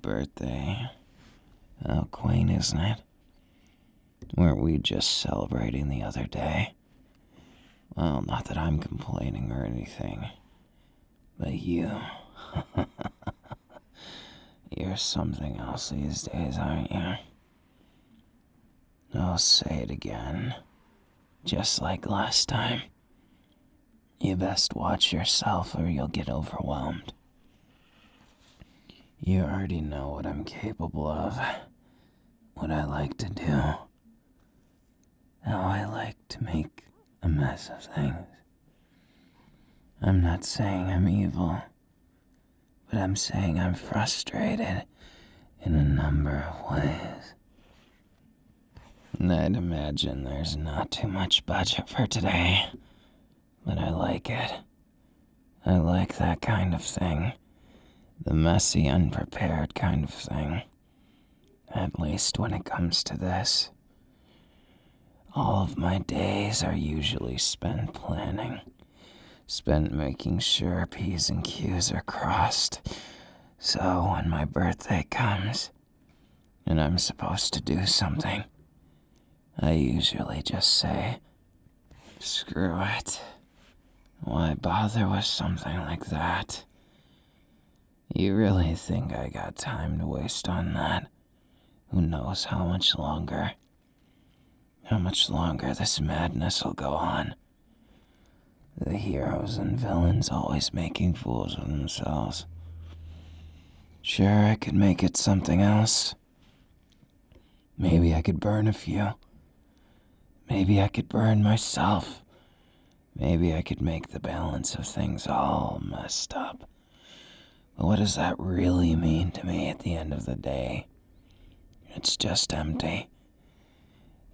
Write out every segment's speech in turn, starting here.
birthday. How quaint, isn't it? Weren't we just celebrating the other day? Well, not that I'm complaining or anything. But you... You're something else these days, aren't you? I'll say it again. Just like last time. You best watch yourself or you'll get overwhelmed. You already know what I'm capable of. What I like to do. How I like to make a mess of things. I'm not saying I'm evil, but I'm saying I'm frustrated in a number of ways. And I'd imagine there's not too much budget for today, but I like it. I like that kind of thing. The messy, unprepared kind of thing. At least when it comes to this. All of my days are usually spent planning. Spent making sure P's and Q's are crossed. So when my birthday comes, and I'm supposed to do something, I usually just say, screw it. Why bother with something like that? You really think I got time to waste on that? Who knows how much longer? How much longer this madness will go on? The heroes and villains always making fools of themselves. Sure, I could make it something else. Maybe I could burn a few. Maybe I could burn myself. Maybe I could make the balance of things all messed up. But what does that really mean to me at the end of the day? It's just empty.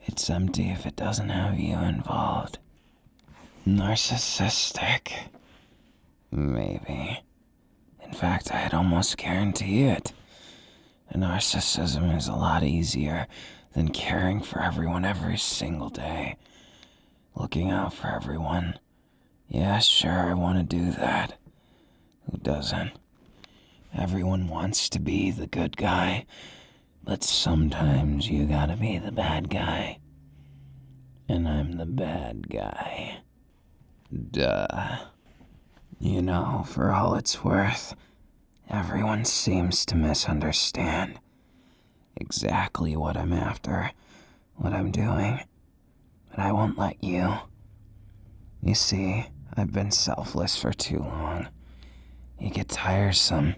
It's empty if it doesn't have you involved. Narcissistic? Maybe. In fact, I'd almost guarantee it. Narcissism is a lot easier than caring for everyone every single day. Looking out for everyone. Yeah, sure, I want to do that. Who doesn't? Everyone wants to be the good guy, but sometimes you gotta be the bad guy. And I'm the bad guy. Duh. You know, for all it's worth, everyone seems to misunderstand exactly what I'm after, what I'm doing, but I won't let you. You see, I've been selfless for too long. You get tiresome.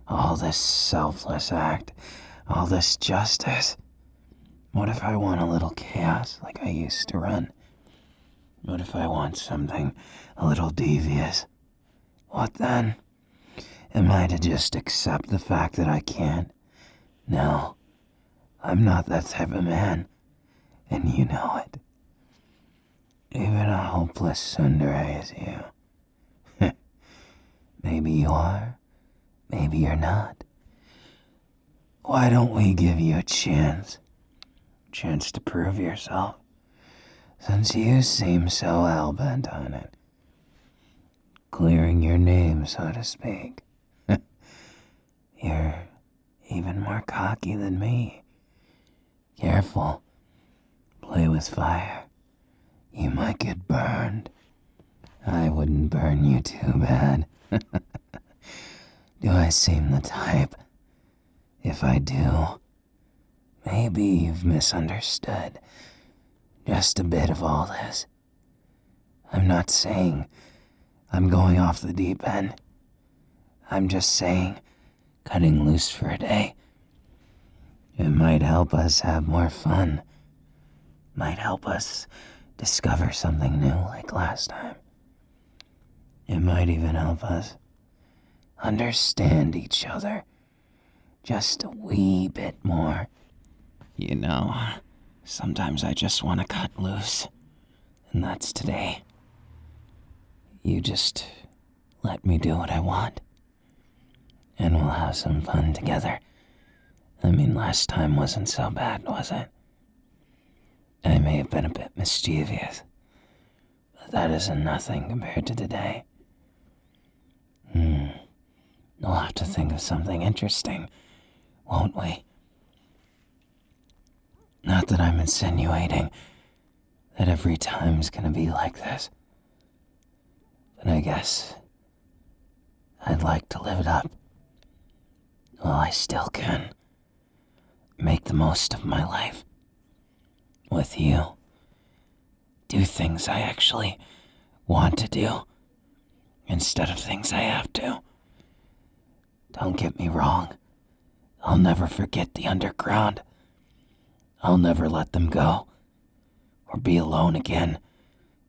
All this selfless act, all this justice. What if I want a little chaos like I used to run? What if I want something a little devious? What then? Am I to just accept the fact that I can't? No, I'm not that type of man, and you know it. Even a hopeless Tsundere as you. Maybe you are, maybe you're not. Why don't we give you a chance? Chance to prove yourself, since you seem so hell-bent on it. Clearing your name, so to speak. You're even more cocky than me. Careful. Play with fire. You might get burned. I wouldn't burn you too bad. Do I seem the type? If I do, maybe you've misunderstood just a bit of all this. I'm not saying I'm going off the deep end. I'm just saying cutting loose for a day. It might help us have more fun. Might help us discover something new like last time. It might even help us understand each other just a wee bit more. You know, sometimes I just want to cut loose, and that's today. You just let me do what I want, and we'll have some fun together. I mean, last time wasn't so bad, was it? I may have been a bit mischievous, but that isn't nothing compared to today. We'll have to think of something interesting won't we? Not that I'm insinuating that every time's gonna be like this, but I guess I'd like to live it up while I still can. Make the most of my life with you. Do things I actually want to do instead of things I have to. Don't get me wrong. I'll never forget the underground. I'll never let them go or be alone again.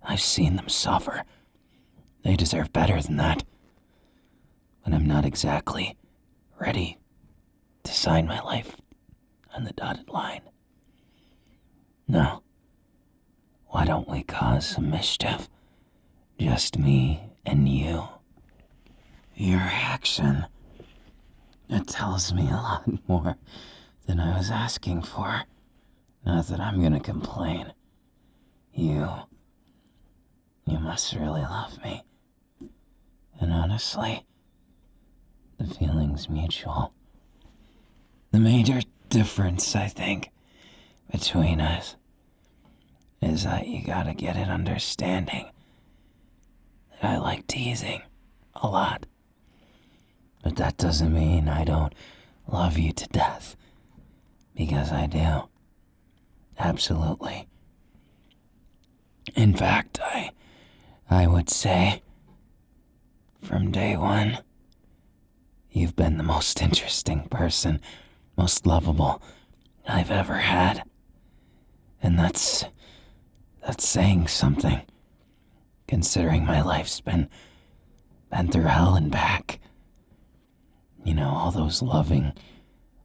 I've seen them suffer. They deserve better than that. But I'm not exactly ready to sign my life on the dotted line. No. Why don't we cause some mischief? Just me and you. Your action. It tells me a lot more than I was asking for. Not that I'm gonna complain. You must really love me. And honestly, the feeling's mutual. The major difference, I think, between us is that you gotta get it understanding that I like teasing a lot. But that doesn't mean I don't love you to death, because I do. Absolutely. In fact, I would say, from day one, you've been the most interesting person, most lovable I've ever had. And that's saying something, considering my life's been through hell and back. You know, all those loving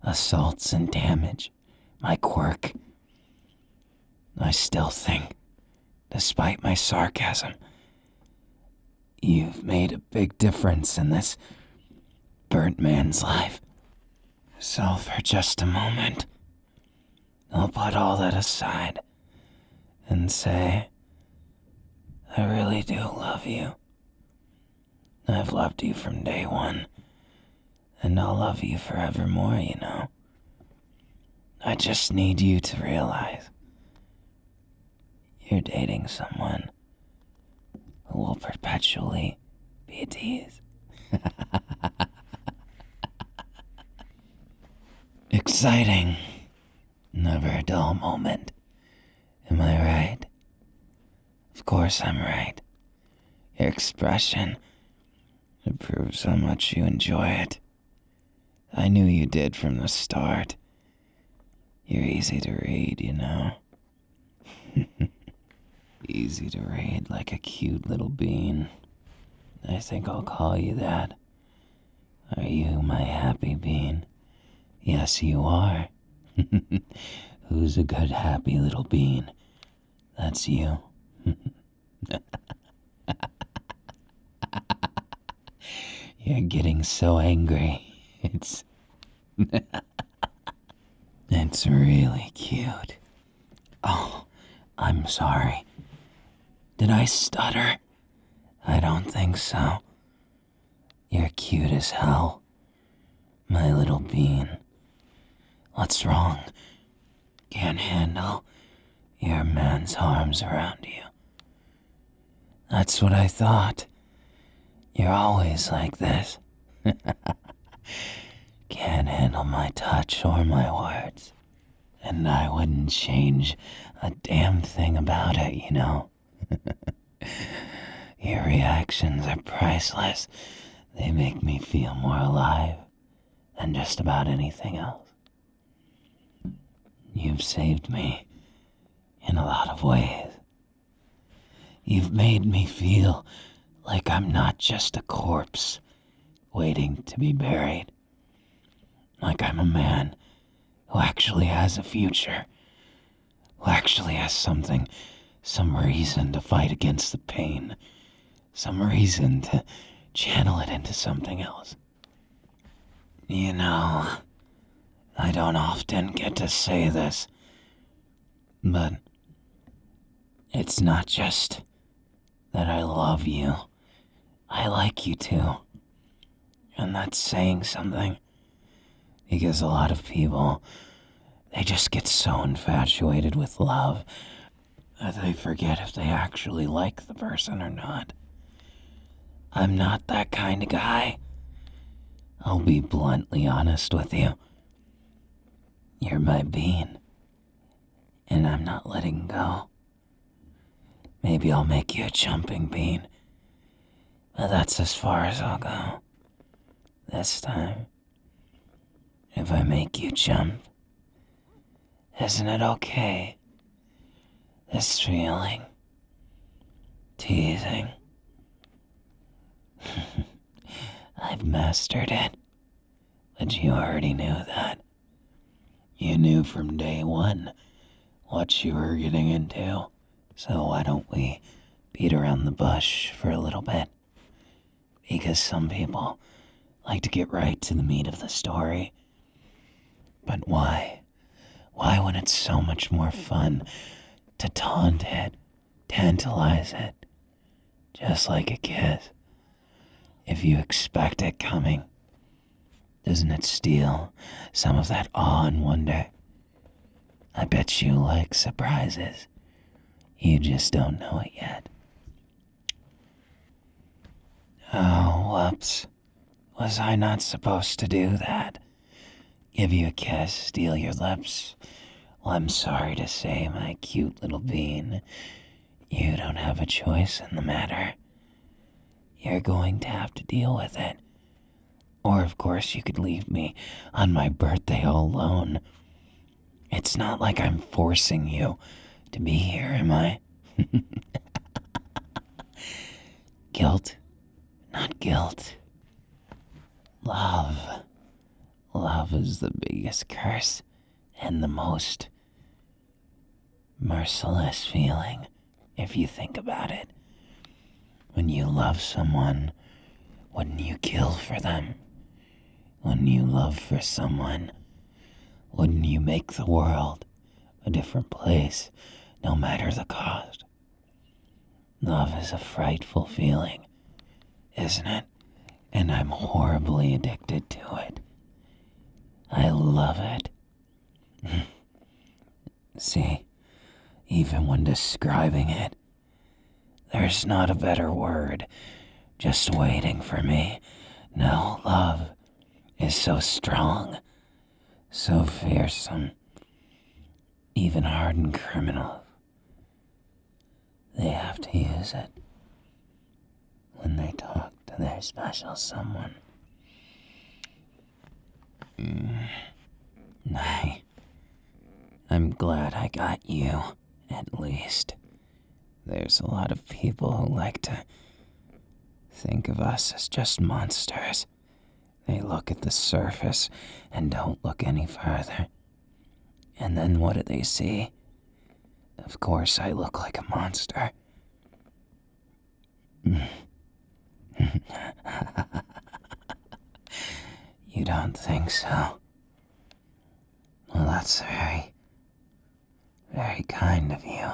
assaults and damage, my quirk. I still think, despite my sarcasm, you've made a big difference in this burnt man's life. So for just a moment, I'll put all that aside and say, I really do love you. I've loved you from day one, and I'll love you forevermore, you know. I just need you to realize you're dating someone who will perpetually be a tease. Exciting. Never a dull moment. Am I right? Of course I'm right. Your expression, it proves how much you enjoy it. I knew you did from the start. You're easy to read, you know. Easy to read, like a cute little bean. I think I'll call you that. Are you my happy bean? Yes, you are. Who's a good happy little bean? That's you. You're getting so angry. It's really cute. Oh, I'm sorry. Did I stutter? I don't think so. You're cute as hell, my little bean. What's wrong? Can't handle your man's arms around you. That's what I thought. You're always like this. Can't handle my touch or my words. And I wouldn't change a damn thing about it, you know. Your reactions are priceless. They make me feel more alive than just about anything else. You've saved me in a lot of ways. You've made me feel like I'm not just a corpse waiting to be buried. Like I'm a man who actually has a future, who actually has something, some reason to fight against the pain, some reason to channel it into something else. You know, I don't often get to say this, but it's not just that I love you. I like you too. And that's saying something. Because a lot of people, they just get so infatuated with love that they forget if they actually like the person or not. I'm not that kind of guy. I'll be bluntly honest with you. You're my bean, and I'm not letting go. Maybe I'll make you a jumping bean, but that's as far as I'll go. This time, if I make you jump, isn't it okay? This feeling, teasing. I've mastered it, but you already knew that. You knew from day one what you were getting into, so why don't we beat around the bush for a little bit? Because some people like to get right to the meat of the story. But why? Why when it's so much more fun to taunt it, tantalize it, just like a kiss? If you expect it coming, doesn't it steal some of that awe and wonder? I bet you like surprises. You just don't know it yet. Oh, whoops. Was I not supposed to do that? Give you a kiss, steal your lips? Well, I'm sorry to say, my cute little bean, you don't have a choice in the matter. You're going to have to deal with it. Or, of course, you could leave me on my birthday all alone. It's not like I'm forcing you to be here, am I? Guilt, not guilt. Love. Love is the biggest curse and the most merciless feeling, if you think about it. When you love someone, wouldn't you kill for them? When you love for someone, wouldn't you make the world a different place, no matter the cost? Love is a frightful feeling, isn't it? And I'm horribly addicted to it. I love it. See, even when describing it, there's not a better word just waiting for me. No, love is so strong, so fearsome. Even hardened criminals, they have to use it when they talk to their special someone. I'm glad I got you, at least. There's a lot of people who like to think of us as just monsters. They look at the surface and don't look any further. And then what do they see? Of course I look like a monster. You don't think so? Well, that's very, very kind of you.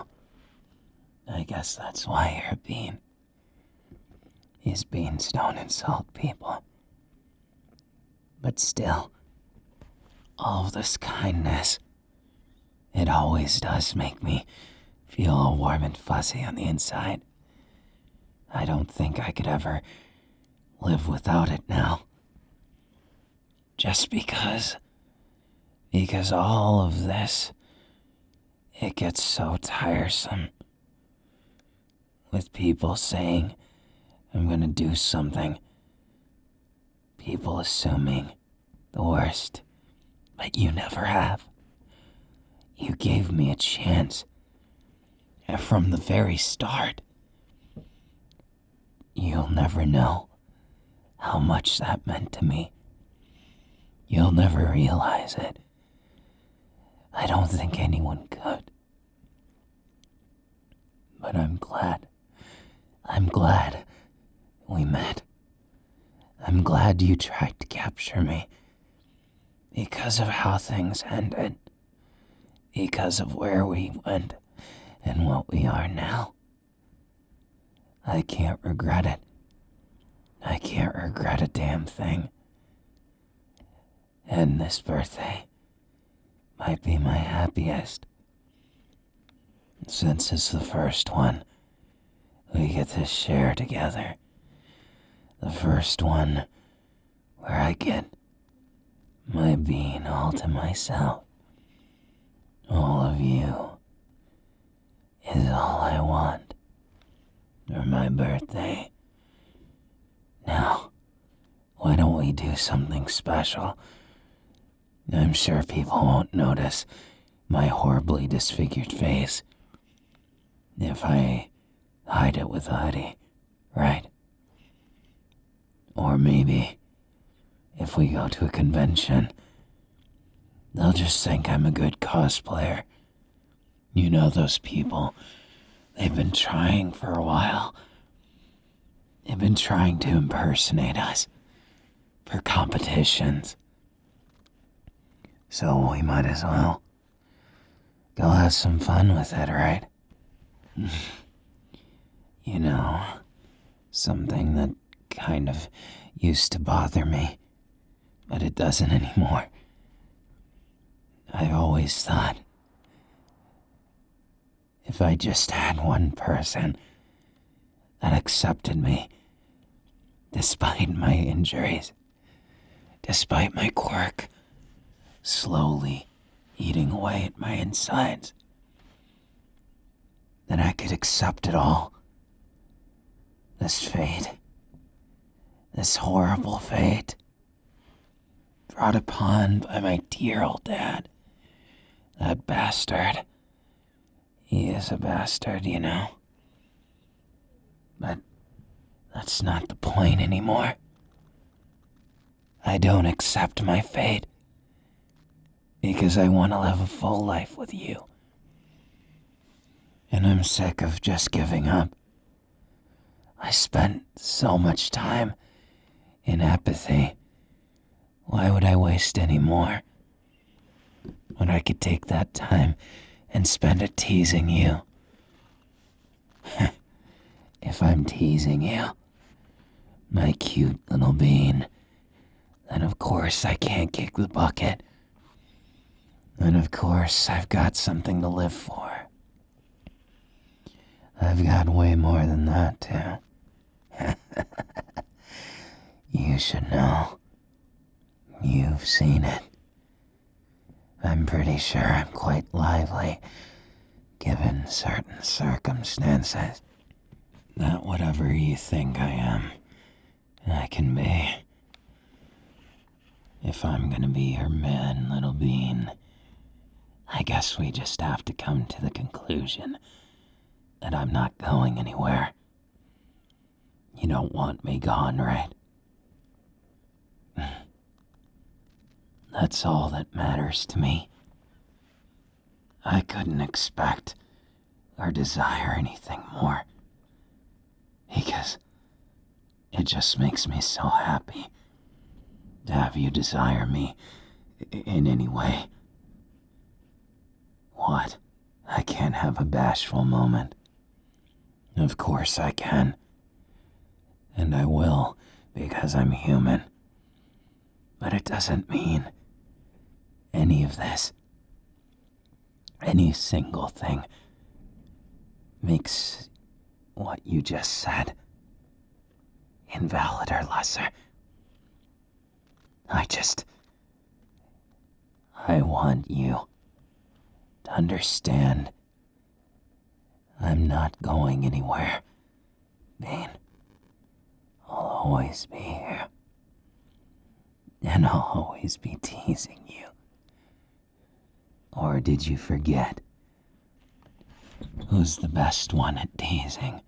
I guess that's why you're a bean. These beans don't insult people. But still, all of this kindness, it always does make me feel all warm and fuzzy on the inside. I don't think I could ever live without it now. Just because all of this, it gets so tiresome. With people saying I'm gonna do something. People assuming the worst, but you never have. You gave me a chance, and from the very start. You'll never know how much that meant to me. You'll never realize it. I don't think anyone could. But I'm glad. I'm glad we met. I'm glad you tried to capture me. Because of how things ended. Because of where we went and what we are now. I can't regret it. I can't regret a damn thing. And this birthday might be my happiest, since it's the first one we get to share together. The first one where I get my being all to myself. All of you is all I want for my birthday. Now, why don't we do something special? I'm sure people won't notice my horribly disfigured face if I hide it with a hoodie, right? Or maybe if we go to a convention, they'll just think I'm a good cosplayer. You know those people, they've been trying for a while. They've been trying to impersonate us for competitions. So we might as well go have some fun with it, right? You know, something that kind of used to bother me, but it doesn't anymore. I've always thought if I just had one person that accepted me despite my injuries, despite my quirk slowly eating away at my insides, then I could accept it all. This fate, this horrible fate, brought upon by my dear old dad. That bastard. He is a bastard, you know. But that's not the point anymore. I don't accept my fate because I want to live a full life with you. And I'm sick of just giving up. I spent so much time in apathy. Why would I waste any more when I could take that time and spend it teasing you? If I'm teasing you, my cute little bean, then of course I can't kick the bucket. And of course I've got something to live for. I've got way more than that, too. You should know. You've seen it. I'm pretty sure I'm quite lively, given certain circumstances. Not whatever you think I am, I can be. If I'm gonna be your man, little bean, I guess we just have to come to the conclusion that I'm not going anywhere. You don't want me gone, right? That's all that matters to me. I couldn't expect or desire anything more, because it just makes me so happy to have you desire me in any way. What? I can't have a bashful moment. Of course I can. And I will, because I'm human. But it doesn't mean any of this, any single thing, makes what you just said invalid or lesser. I want you to understand I'm not going anywhere, Bean. I'll always be here. And I'll always be teasing you. Or did you forget? Who's the best one at teasing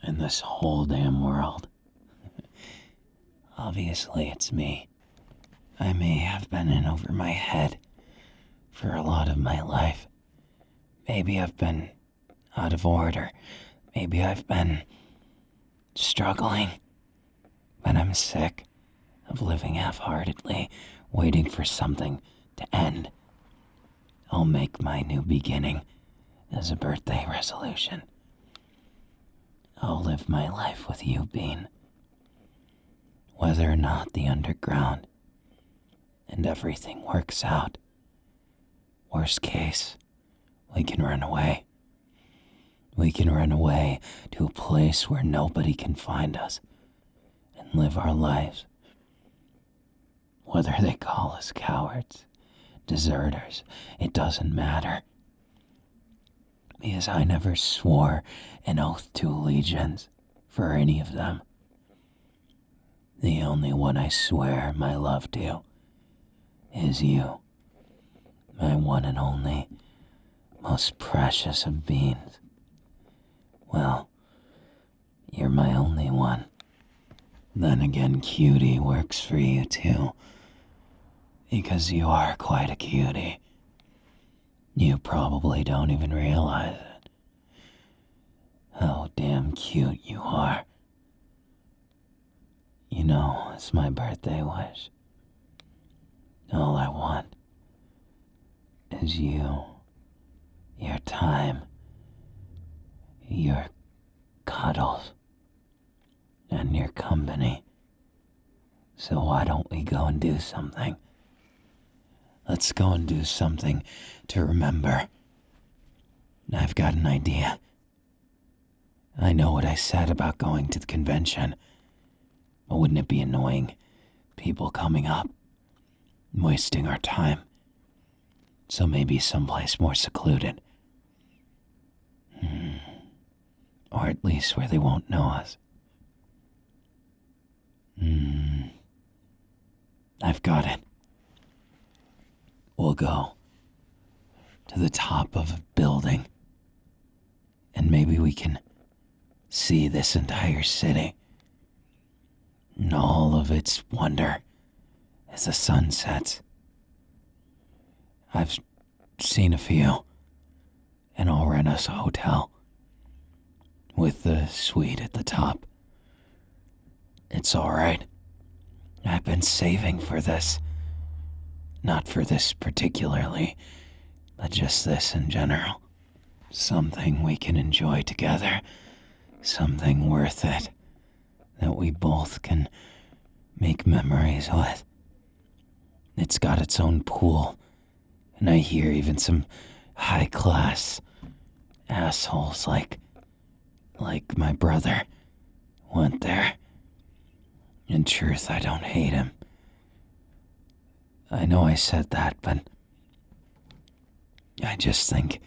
in this whole damn world? Obviously it's me. I may have been in over my head for a lot of my life. Maybe I've been out of order. Maybe I've been struggling. But I'm sick of living half-heartedly, waiting for something to end. I'll make my new beginning as a birthday resolution. I'll live my life with you, Bean. Whether or not the underground and everything works out. Worst case, we can run away. We can run away to a place where nobody can find us and live our lives. Whether they call us cowards, deserters, it doesn't matter. Because I never swore an oath to allegiance for any of them. The only one I swear my love to is you, my one and only, most precious of beings. Well, you're my only one. Then again, cutie works for you too, because you are quite a cutie. You probably don't even realize it. How damn cute you are. You know, it's my birthday wish. All I want is you, your time, your cuddles, and your company. So why don't we go and do something? Let's go and do something to remember. I've got an idea. I know what I said about going to the convention, but wouldn't it be annoying? People coming up, wasting our time. So maybe someplace more secluded. Or at least where they won't know us. I've got it. We'll go to the top of a building, and maybe we can see this entire city and all of its wonder as the sun sets. I've seen a few, and I'll rent us a hotel with the suite at the top. It's all right. I've been saving for this. Not for this particularly, but just this in general. Something we can enjoy together. Something worth it. That we both can make memories with. It's got its own pool. And I hear even some high-class assholes like my brother went there. In truth, I don't hate him. I know I said that, but I just think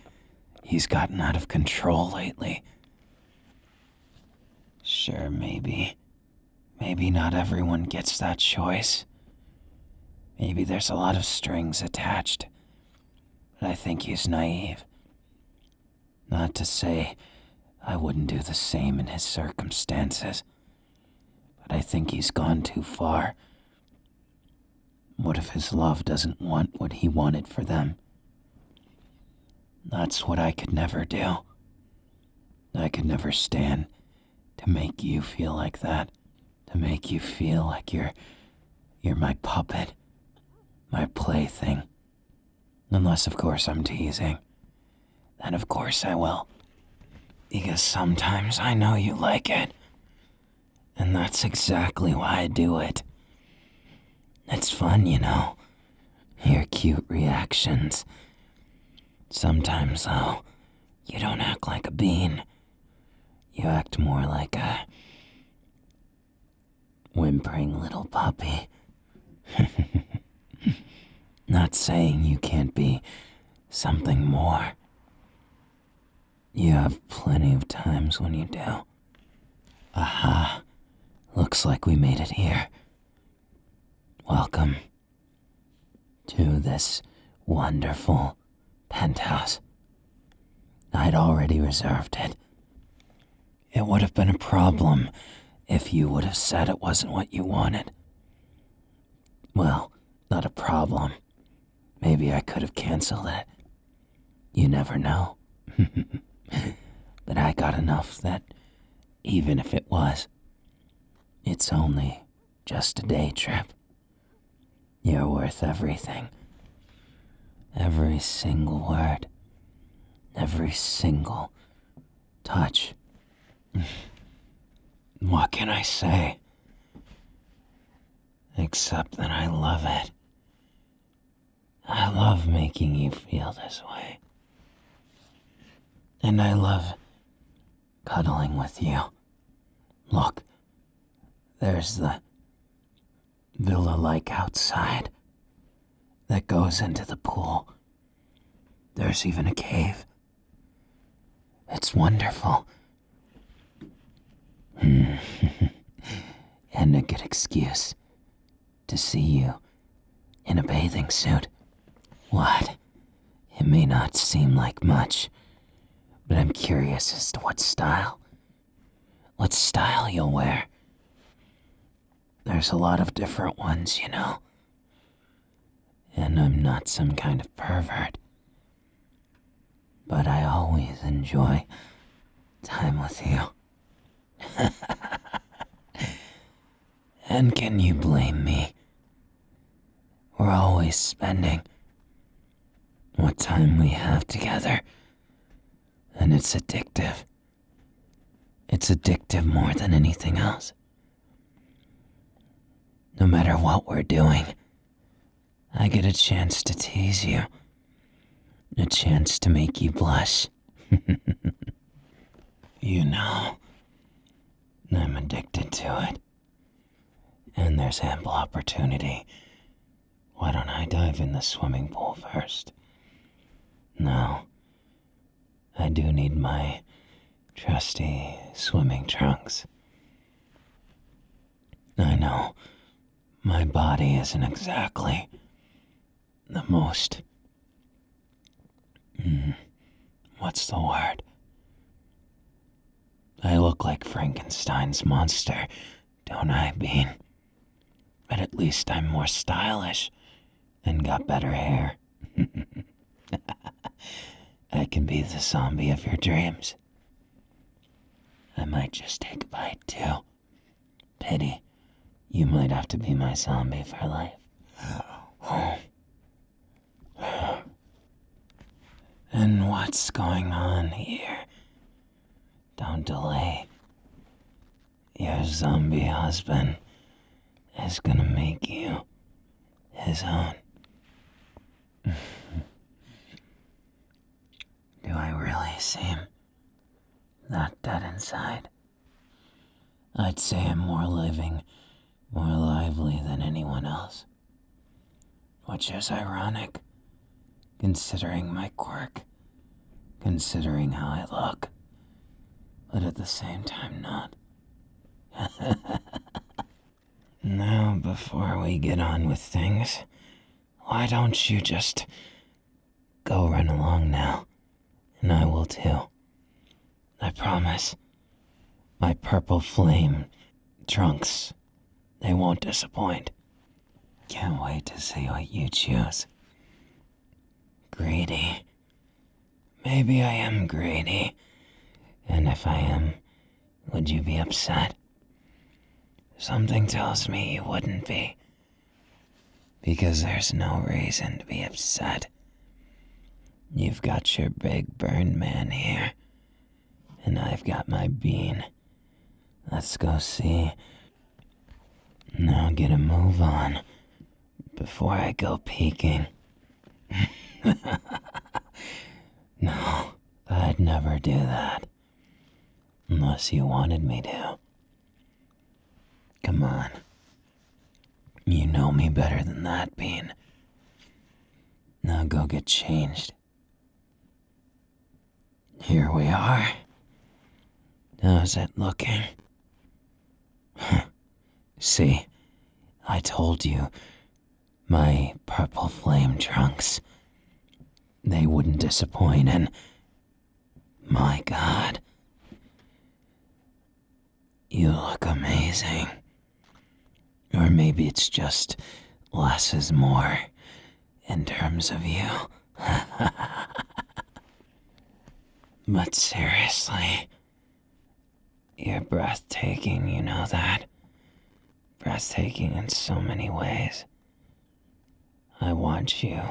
he's gotten out of control lately. Sure, maybe not everyone gets that choice. Maybe there's a lot of strings attached, but I think he's naive. Not to say I wouldn't do the same in his circumstances, but I think he's gone too far. What if his love doesn't want what he wanted for them? That's what I could never do. I could never stand to make you feel like that. To make you feel like you're my puppet, my plaything. Unless, of course, I'm teasing. Then, of course, I will. Because sometimes I know you like it. And that's exactly why I do it. It's fun, you know. Your cute reactions. Sometimes, though, you don't act like a bean. You act more like a whimpering little puppy. Not saying you can't be something more. You have plenty of times when you do. Aha. Looks like we made it here. Welcome to this wonderful penthouse. I'd already reserved it. It would have been a problem if you would have said it wasn't what you wanted. Well, not a problem. Maybe I could have canceled it. You never know. But I got enough that even if it was, it's only just a day trip. You're worth everything. Every single word. Every single touch. What can I say? Except that I love it. I love making you feel this way. And I love cuddling with you. Look, there's the villa-like outside that goes into the pool. There's even a cave. It's wonderful. And a good excuse to see you in a bathing suit. What? It may not seem like much, but I'm curious as to what style you'll wear. There's a lot of different ones, you know. And I'm not some kind of pervert, but I always enjoy time with you. And can you blame me? We're always spending what time we have together, and it's addictive. It's addictive more than anything else. No matter what we're doing, I get a chance to tease you, a chance to make you blush. You know, I'm addicted to it, and there's ample opportunity. Why don't I dive in the swimming pool first? No, I do need my trusty swimming trunks. I know my body isn't exactly the most... what's the word? I look like Frankenstein's monster, don't I, Bean? But at least I'm more stylish and got better hair. I can be the zombie of your dreams. I might just take a bite, too. Pity. You might have to be my zombie for life. And what's going on here? Don't delay. Your zombie husband is gonna make you his own. Do I really seem that dead inside? I'd say I'm more living, more lively than anyone else. Which is ironic, considering my quirk, considering how I look, but at the same time not. Now, before we get on with things, why don't you just go run along now, and I will too. I promise. My purple flame trunks, they won't disappoint. Can't wait to see what you choose. Greedy. Maybe I am greedy. And if I am, would you be upset? Something tells me you wouldn't be. Because there's no reason to be upset. You've got your big burn man here. And I've got my bean. Let's go see. Now get a move on before I go peeking. No, I'd never do that. Unless you wanted me to. Come on. You know me better than that, Bean. Now go get changed. Here we are. How's it looking? See, I told you, my purple flame trunks, they wouldn't disappoint, and my God, you look amazing. Or maybe it's just less is more in terms of you. But seriously, you're breathtaking, you know that? Breathtaking in so many ways. I want you.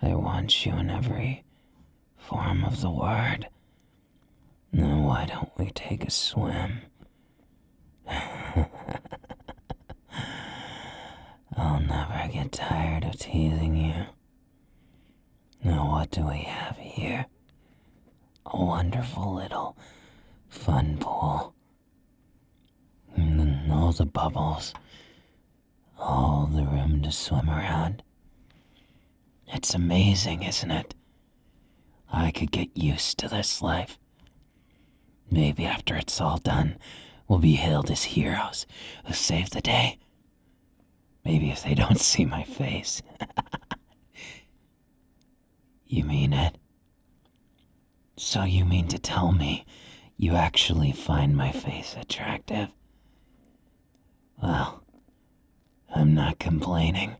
I want you in every form of the word. Now why don't we take a swim? I'll never get tired of teasing you. Now what do we have here? A wonderful little fun pool. And then all the bubbles. All the room to swim around. It's amazing, isn't it? I could get used to this life. Maybe after it's all done, we'll be hailed as heroes who saved the day. Maybe if they don't see my face. You mean it? So you mean to tell me you actually find my face attractive? Well, I'm not complaining.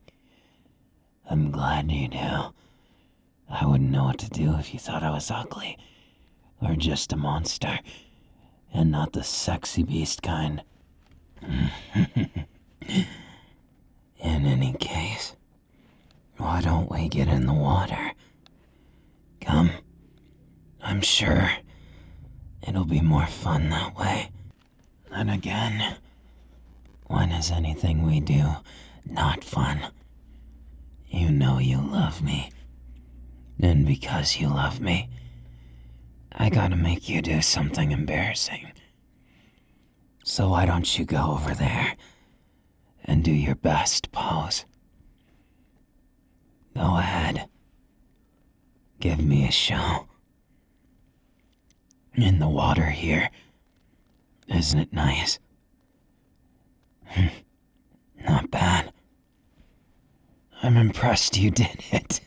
I'm glad you do. I wouldn't know what to do if you thought I was ugly, or just a monster, and not the sexy beast kind. In any case, why don't we get in the water? Come. I'm sure it'll be more fun that way. And again, when is anything we do not fun? You know you love me. And because you love me, I gotta make you do something embarrassing. So why don't you go over there and do your best pose? Go ahead. Give me a show. In the water here, isn't it nice? Not bad. I'm impressed you did it.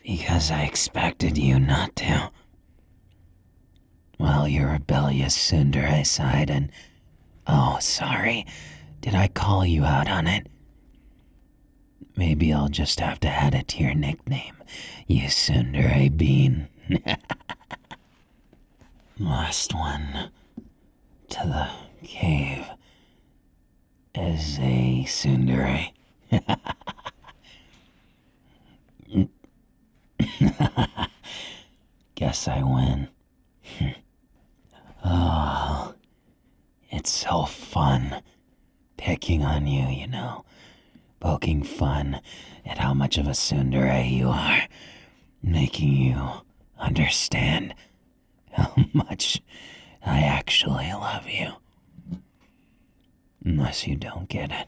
Because I expected you not to. Well, your rebellious Tsundere side and... Oh, sorry. Did I call you out on it? Maybe I'll just have to add it to your nickname, you Tsundere bean. Last one to the cave is a Tsundere. Guess I win. Oh, it's so fun picking on you, you know, poking fun at how much of a tsundere you are, making you understand how much I actually love you. Unless you don't get it.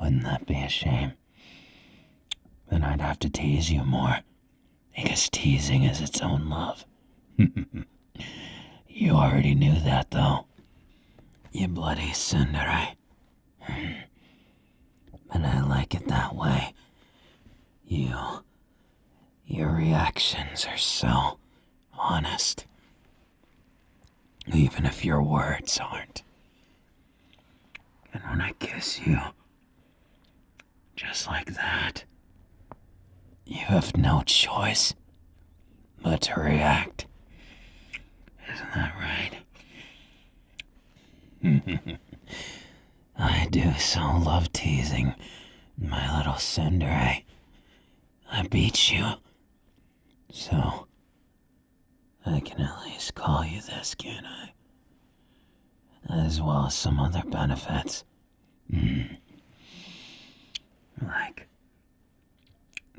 Wouldn't that be a shame? Then I'd have to tease you more, because teasing is its own love. You already knew that, though. You bloody tsundere. But I like it that way. Your reactions are so honest. Even if your words aren't. And when I kiss you, just like that, you have no choice but to react. Isn't that right? I do so love teasing, my little Tsundere. I beat you, so I can at least call you this, can't I? As well as some other benefits. Like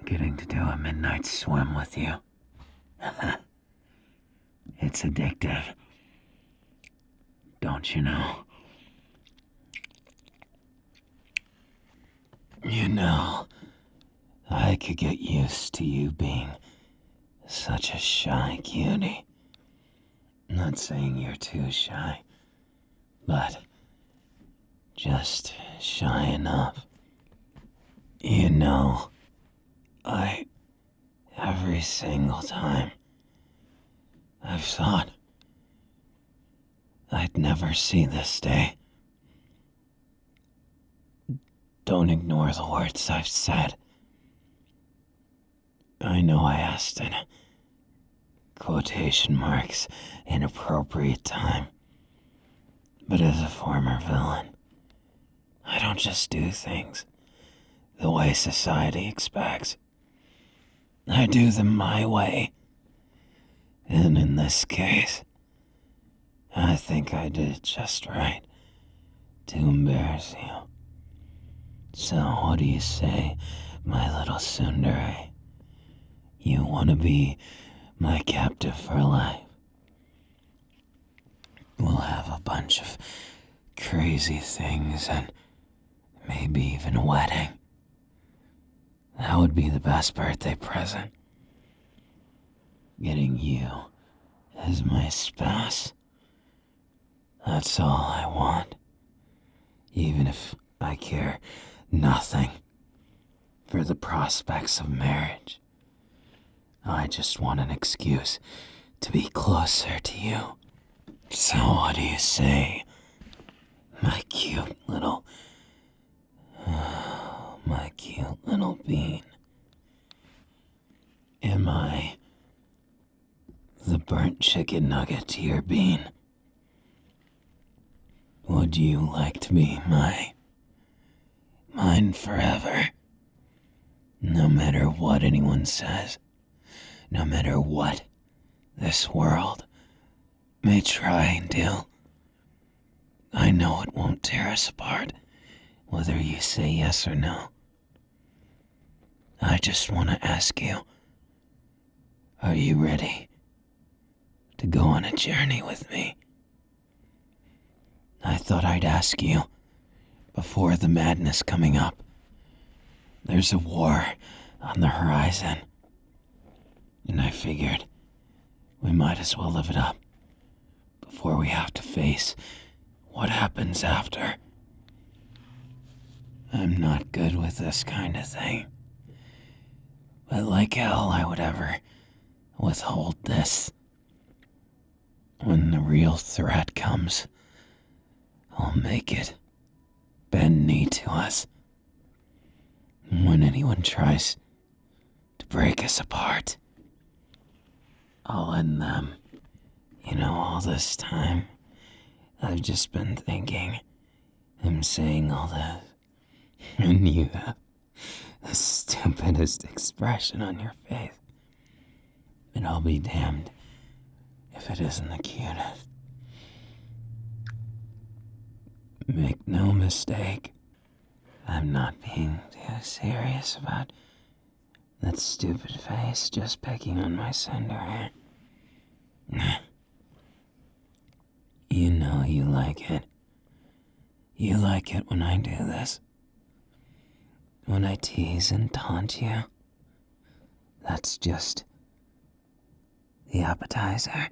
getting to do a midnight swim with you. It's addictive. Don't you know? You know, I could get used to you being such a shy cutie. Not saying you're too shy, but just shy enough. You know, every single time, I've thought I'd never see this day. Don't ignore the words I've said. I know I asked in quotation marks inappropriate time, but as a former villain, I don't just do things the way society expects. I do them my way. And in this case, I think I did just right to embarrass you. So what do you say, my little Tsundere? You want to be my captive for life? We'll have a bunch of crazy things and maybe even a wedding. That would be the best birthday present. Getting you as my spouse. That's all I want. Even if I care nothing for the prospects of marriage. I just want an excuse to be closer to you. So what do you say, my cute little bean? Am I the burnt chicken nugget to your bean? Would you like to be mine forever? No matter what anyone says, no matter what this world may try and do, I know it won't tear us apart, whether you say yes or no. I just want to ask you, are you ready to go on a journey with me? I thought I'd ask you before the madness coming up. There's a war on the horizon, and I figured we might as well live it up before we have to face what happens after. I'm not good with this kind of thing, but like hell I would ever withhold this. When the real threat comes, I'll make it bend knee to us. When anyone tries to break us apart, I'll end them. You know, all this time, I've just been thinking, I'm saying all this, and you have the stupidest expression on your face. And I'll be damned if it isn't the cutest. Make no mistake, I'm not being too serious about that stupid face just picking on my Tsundere. You know you like it. You like it when I do this. When I tease and taunt you. That's just the appetizer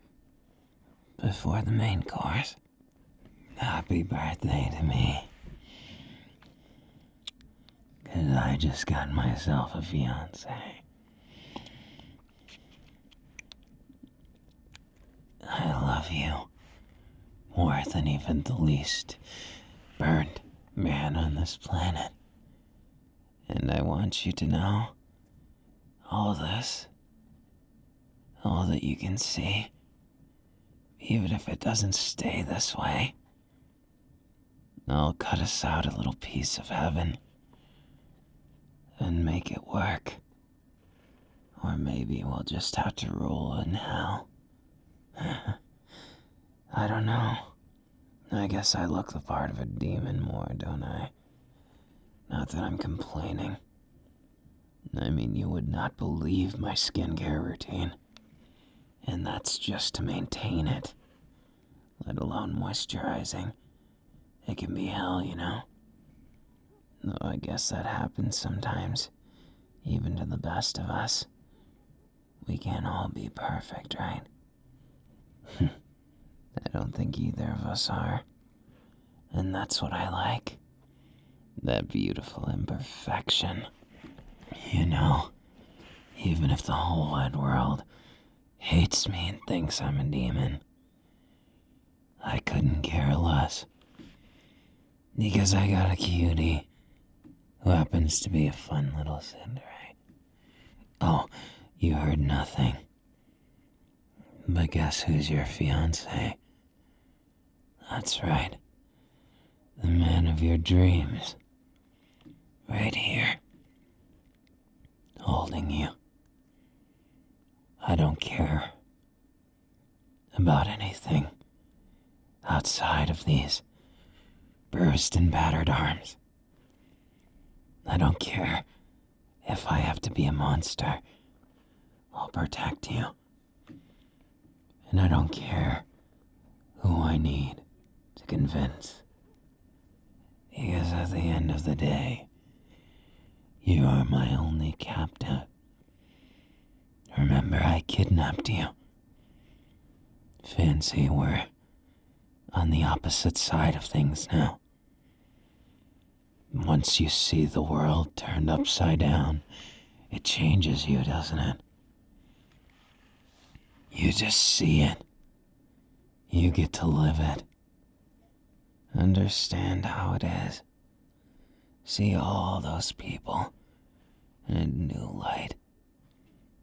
before the main course. Happy birthday to me. 'Cause I just got myself a fiancé. I love you more than even the least burnt man on this planet. And I want you to know all this, all that you can see, even if it doesn't stay this way. I'll cut us out a little piece of heaven and make it work. Or maybe we'll just have to rule in hell. I don't know. I guess I look the part of a demon more, don't I? Not that I'm complaining. I mean, you would not believe my skincare routine. And that's just to maintain it. Let alone moisturizing. It can be hell, you know? Though I guess that happens sometimes, even to the best of us. We can't all be perfect, right? I don't think either of us are. And that's what I like. That beautiful imperfection. You know, even if the whole wide world hates me and thinks I'm a demon, I couldn't care less. Because I got a cutie who happens to be a fun little Tsundere. Oh, you heard nothing. But guess who's your fiancé? That's right. The man of your dreams. Right here. Holding you. I don't care about anything outside of these bruised and battered arms. I don't care if I have to be a monster. I'll protect you. And I don't care who I need to convince. Because at the end of the day, you are my only captive. Remember, I kidnapped you. Fancy we're on the opposite side of things now. Once you see the world turned upside down, it changes you, doesn't it? You just see it. You get to live it. Understand how it is. See all those people in a new light.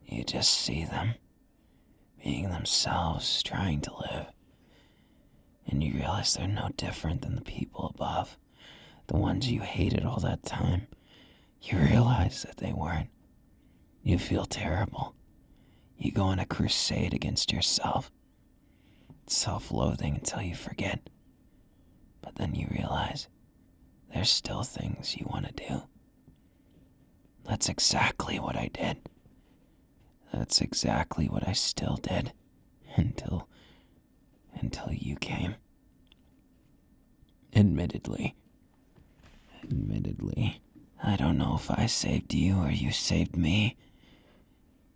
You just see them being themselves, trying to live. And you realize they're no different than the people above. The ones you hated all that time. You realize that they weren't. You feel terrible. You go on a crusade against yourself. Self-loathing until you forget. But then you realize there's still things you want to do. That's exactly what I did. That's exactly what I still did until you came. Admittedly, I don't know if I saved you or you saved me,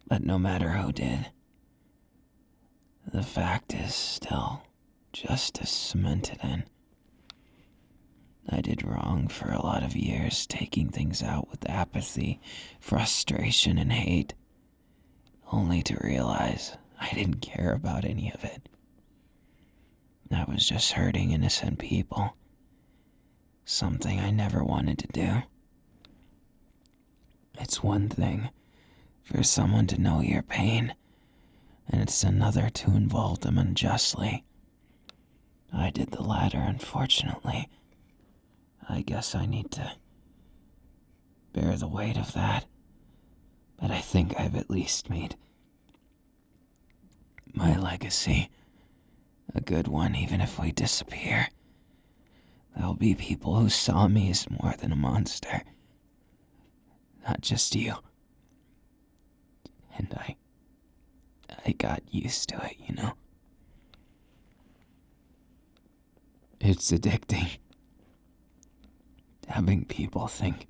but no matter who did, the fact is still justice cemented in. I did wrong for a lot of years, taking things out with apathy, frustration, and hate, only to realize I didn't care about any of it. I was just hurting innocent people, something I never wanted to do. It's one thing for someone to know your pain, and it's another to involve them unjustly. I did the latter, unfortunately. I guess I need to bear the weight of that, but I think I've at least made my legacy a good one, even if we disappear. There'll be people who saw me as more than a monster. Not just you. And I got used to it, you know? It's addicting. Having people think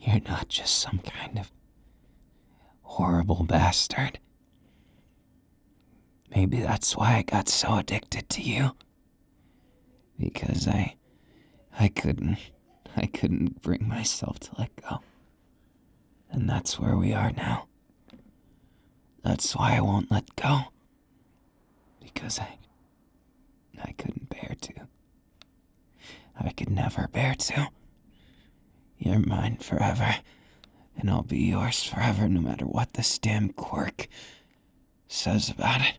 you're not just some kind of horrible bastard. Maybe that's why I got so addicted to you. Because I couldn't bring myself to let go. And that's where we are now. That's why I won't let go. Because I couldn't bear to. I could never bear to. You're mine forever, and I'll be yours forever no matter what this damn quirk says about it.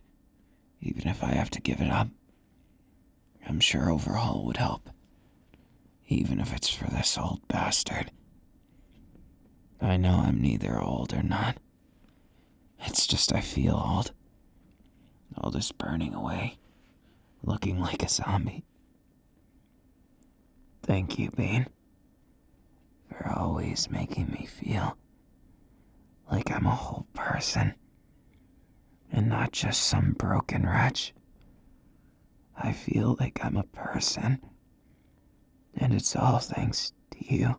Even if I have to give it up. I'm sure overhaul would help. Even if it's for this old bastard. I know I'm neither old or not. It's just I feel old. All this burning away. Looking like a zombie. Thank you, Bane. For always making me feel like I'm a whole person. And not just some broken wretch. I feel like I'm a person. And it's all thanks to you.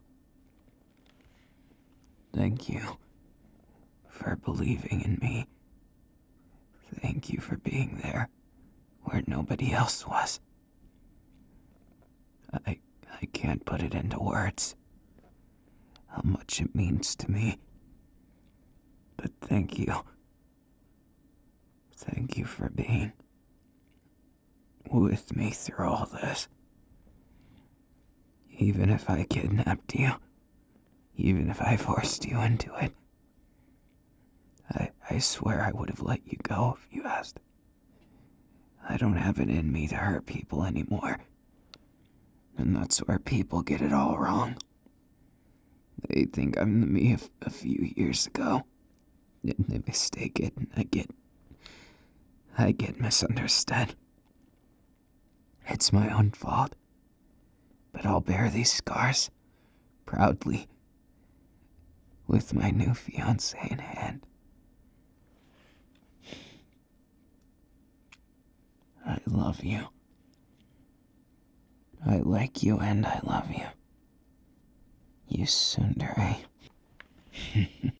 Thank you for believing in me. Thank you for being there where nobody else was. I can't put it into words how much it means to me. But thank you. Thank you for being with me through all this. Even if I kidnapped you, even if I forced you into it, I swear I would have let you go if you asked. I don't have it in me to hurt people anymore. And that's where people get it all wrong. They think I'm the me of a few years ago. And they mistake it, and I get misunderstood. It's my own fault. But I'll bear these scars proudly with my new fiancé in hand. I love you. I like you and I love you. You tsundere.